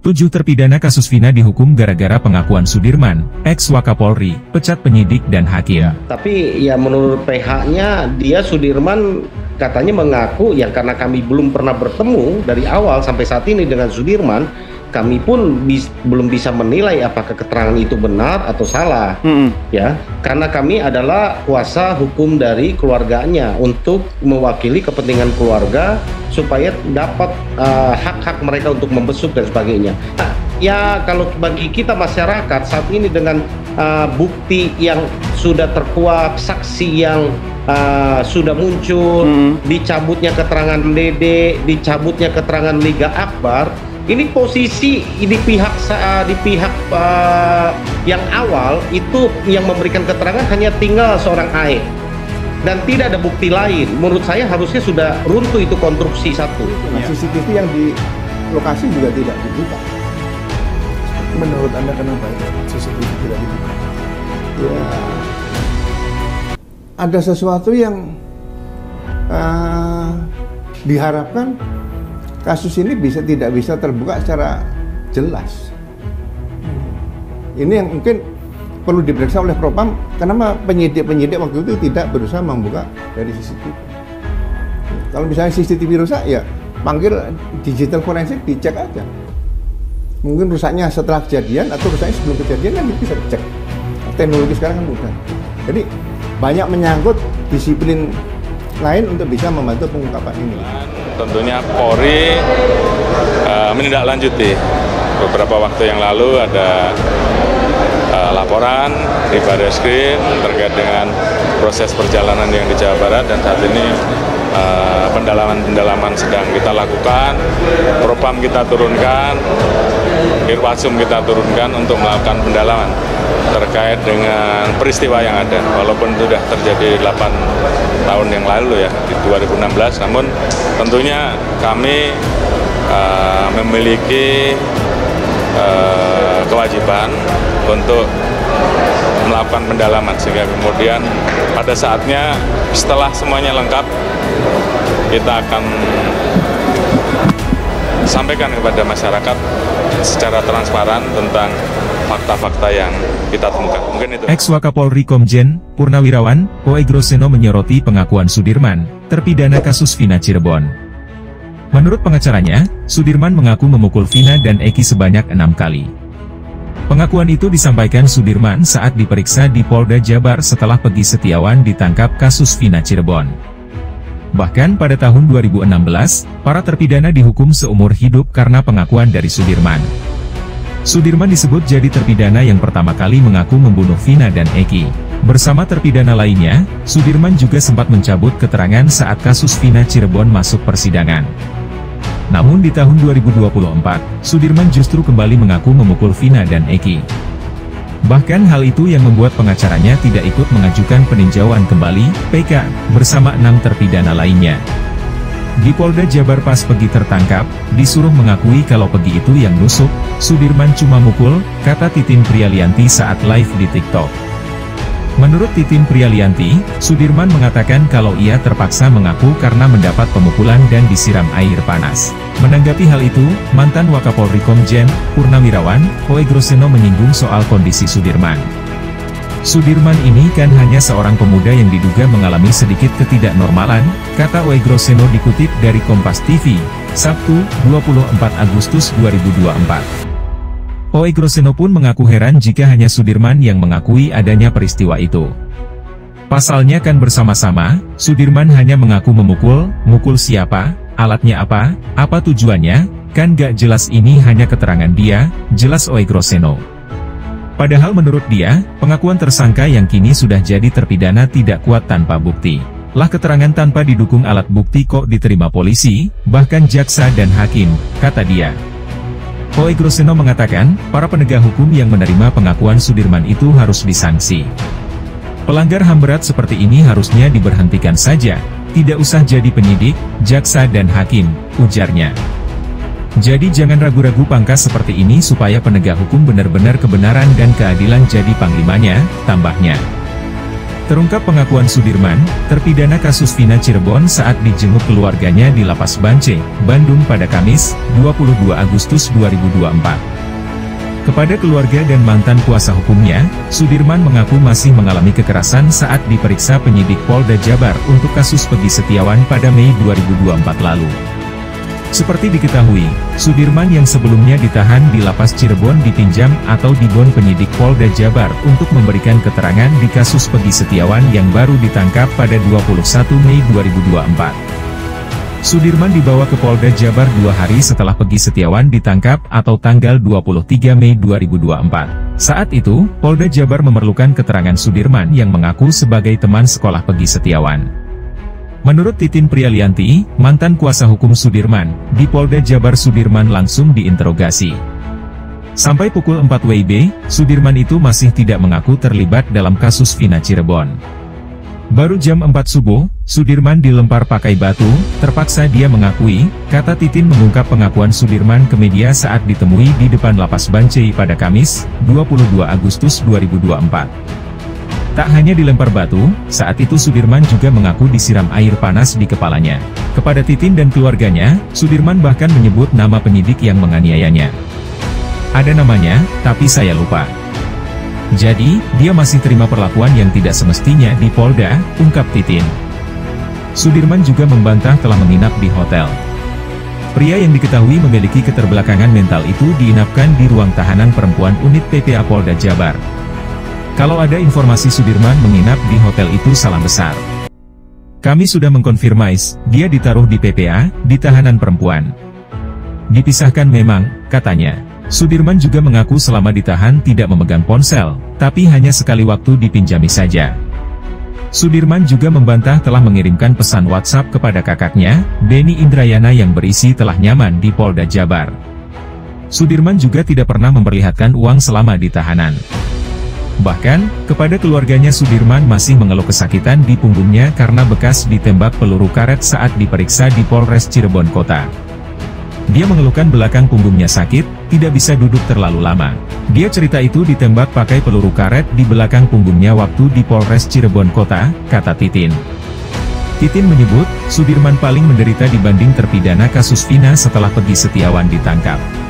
7 terpidana kasus Vina dihukum gara-gara pengakuan Sudirman, ex-Wakapolri, pecat penyidik dan hakim. Tapi ya menurut PH-nya, dia Sudirman katanya mengaku ya karena kami belum pernah bertemu dari awal sampai saat ini dengan Sudirman, kami pun belum bisa menilai apakah keterangan itu benar atau salah. Ya, karena kami adalah kuasa hukum dari keluarganya untuk mewakili kepentingan keluarga supaya dapat hak-hak mereka untuk membesuk dan sebagainya. Nah, ya kalau bagi kita masyarakat saat ini dengan bukti yang sudah terkuak, saksi yang sudah muncul, dicabutnya keterangan Dede, dicabutnya keterangan Liga Akbar, ini posisi di pihak yang awal itu yang memberikan keterangan hanya tinggal seorang AE dan tidak ada bukti lain. Menurut saya harusnya sudah runtuh itu konstruksi satu. Nah, CCTV yang di lokasi juga tidak dibuka. Menurut Anda kenapa CCTV tidak dibuka? Ya, ada sesuatu yang diharapkan kasus ini tidak bisa terbuka secara jelas. Ini yang mungkin perlu diperiksa oleh Propam, kenapa penyidik waktu itu tidak berusaha membuka dari CCTV. Kalau misalnya CCTV rusak, ya panggil digital forensik, dicek aja. Mungkin rusaknya setelah kejadian atau rusaknya sebelum kejadian, kan bisa dicek. Teknologi sekarang kan mudah. Jadi banyak menyangkut disiplin lain untuk bisa membantu pengungkapan ini. Tentunya Polri menindaklanjuti. Beberapa waktu yang lalu ada laporan di Barreskrim terkait dengan proses perjalanan yang di Jawa Barat, dan saat ini pendalaman sedang kita lakukan. Propam kita turunkan, Irwasum kita turunkan untuk melakukan pendalaman terkait dengan peristiwa yang ada. Walaupun sudah terjadi 8 tahun yang lalu ya, di 2016, namun tentunya kami memiliki kewajiban untuk melakukan pendalaman, sehingga kemudian pada saatnya setelah semuanya lengkap, kita akan sampaikan kepada masyarakat secara transparan tentang fakta-fakta yang kita temukan. Mungkin itu. Ex-Wakapolri Komjen Purnawirawan Oegroseno menyoroti pengakuan Sudirman, terpidana kasus Vina Cirebon. Menurut pengacaranya, Sudirman mengaku memukul Vina dan Eki sebanyak 6 kali. Pengakuan itu disampaikan Sudirman saat diperiksa di Polda Jabar setelah Pegi Setiawan ditangkap kasus Vina Cirebon. Bahkan pada tahun 2016, para terpidana dihukum seumur hidup karena pengakuan dari Sudirman. Sudirman disebut jadi terpidana yang pertama kali mengaku membunuh Vina dan Eki. Bersama terpidana lainnya, Sudirman juga sempat mencabut keterangan saat kasus Vina Cirebon masuk persidangan. Namun di tahun 2024, Sudirman justru kembali mengaku memukul Vina dan Eki. Bahkan hal itu yang membuat pengacaranya tidak ikut mengajukan peninjauan kembali, PK, bersama 6 terpidana lainnya. Di Polda Jabar pas Pegi tertangkap, disuruh mengakui kalau Pegi itu yang nusuk, Sudirman cuma mukul, kata Titin Prialianti saat live di TikTok. Menurut Titin Prialianti, Sudirman mengatakan kalau ia terpaksa mengaku karena mendapat pemukulan dan disiram air panas. Menanggapi hal itu, mantan Wakapolri Komjen Purnawirawan Oegroseno menyinggung soal kondisi Sudirman. Sudirman ini kan hanya seorang pemuda yang diduga mengalami sedikit ketidaknormalan, kata Oegroseno dikutip dari Kompas TV, Sabtu, 24 Agustus 2024. Oegroseno pun mengaku heran jika hanya Sudirman yang mengakui adanya peristiwa itu. Pasalnya kan bersama-sama, Sudirman hanya mengaku mukul siapa, alatnya apa tujuannya, kan gak jelas, ini hanya keterangan dia, jelas Oegroseno. Padahal menurut dia, pengakuan tersangka yang kini sudah jadi terpidana tidak kuat tanpa bukti. Lah keterangan tanpa didukung alat bukti kok diterima polisi, bahkan jaksa dan hakim, kata dia. Oegroseno mengatakan, para penegak hukum yang menerima pengakuan Sudirman itu harus disanksi. Pelanggar HAM berat seperti ini harusnya diberhentikan saja, tidak usah jadi penyidik, jaksa dan hakim, ujarnya. Jadi jangan ragu-ragu pangkas seperti ini supaya penegak hukum benar-benar kebenaran dan keadilan jadi panglimanya, tambahnya. Terungkap pengakuan Sudirman, terpidana kasus Vina Cirebon saat dijenguk keluarganya di Lapas Bancai, Bandung pada Kamis, 22 Agustus 2024. Kepada keluarga dan mantan kuasa hukumnya, Sudirman mengaku masih mengalami kekerasan saat diperiksa penyidik Polda Jabar untuk kasus Peggy Setiawan pada Mei 2024 lalu. Seperti diketahui, Sudirman yang sebelumnya ditahan di Lapas Cirebon dipinjam atau dibon penyidik Polda Jabar untuk memberikan keterangan di kasus Peggy Setiawan yang baru ditangkap pada 21 Mei 2024. Sudirman dibawa ke Polda Jabar 2 hari setelah Peggy Setiawan ditangkap atau tanggal 23 Mei 2024. Saat itu, Polda Jabar memerlukan keterangan Sudirman yang mengaku sebagai teman sekolah Peggy Setiawan. Menurut Titin Prialianti, mantan kuasa hukum Sudirman, di Polda Jabar Sudirman langsung diinterogasi. Sampai pukul 4 WIB, Sudirman itu masih tidak mengaku terlibat dalam kasus Vina Cirebon. Baru jam 4 subuh, Sudirman dilempar pakai batu, terpaksa dia mengakui, kata Titin mengungkap pengakuan Sudirman ke media saat ditemui di depan Lapas Bancai pada Kamis, 22 Agustus 2024. Tak hanya dilempar batu, saat itu Sudirman juga mengaku disiram air panas di kepalanya. Kepada Titin dan keluarganya, Sudirman bahkan menyebut nama penyidik yang menganiayanya. Ada namanya, tapi saya lupa. Jadi, dia masih terima perlakuan yang tidak semestinya di Polda, ungkap Titin. Sudirman juga membantah telah menginap di hotel. Pria yang diketahui memiliki keterbelakangan mental itu diinapkan di ruang tahanan perempuan unit PPA Polda Jabar. Kalau ada informasi Sudirman menginap di hotel itu salah besar. Kami sudah mengkonfirmasi, dia ditaruh di PPA, di tahanan perempuan. Dipisahkan memang, katanya. Sudirman juga mengaku selama ditahan tidak memegang ponsel, tapi hanya sekali waktu dipinjami saja. Sudirman juga membantah telah mengirimkan pesan WhatsApp kepada kakaknya, Beni Indrayana yang berisi telah nyaman di Polda Jabar. Sudirman juga tidak pernah memperlihatkan uang selama di tahanan. Bahkan, kepada keluarganya Sudirman masih mengeluh kesakitan di punggungnya karena bekas ditembak peluru karet saat diperiksa di Polres Cirebon Kota. Dia mengeluhkan belakang punggungnya sakit, tidak bisa duduk terlalu lama. Dia cerita itu ditembak pakai peluru karet di belakang punggungnya waktu di Polres Cirebon Kota, kata Titin. Titin menyebut, Sudirman paling menderita dibanding terpidana kasus Vina setelah Peggy Setiawan ditangkap.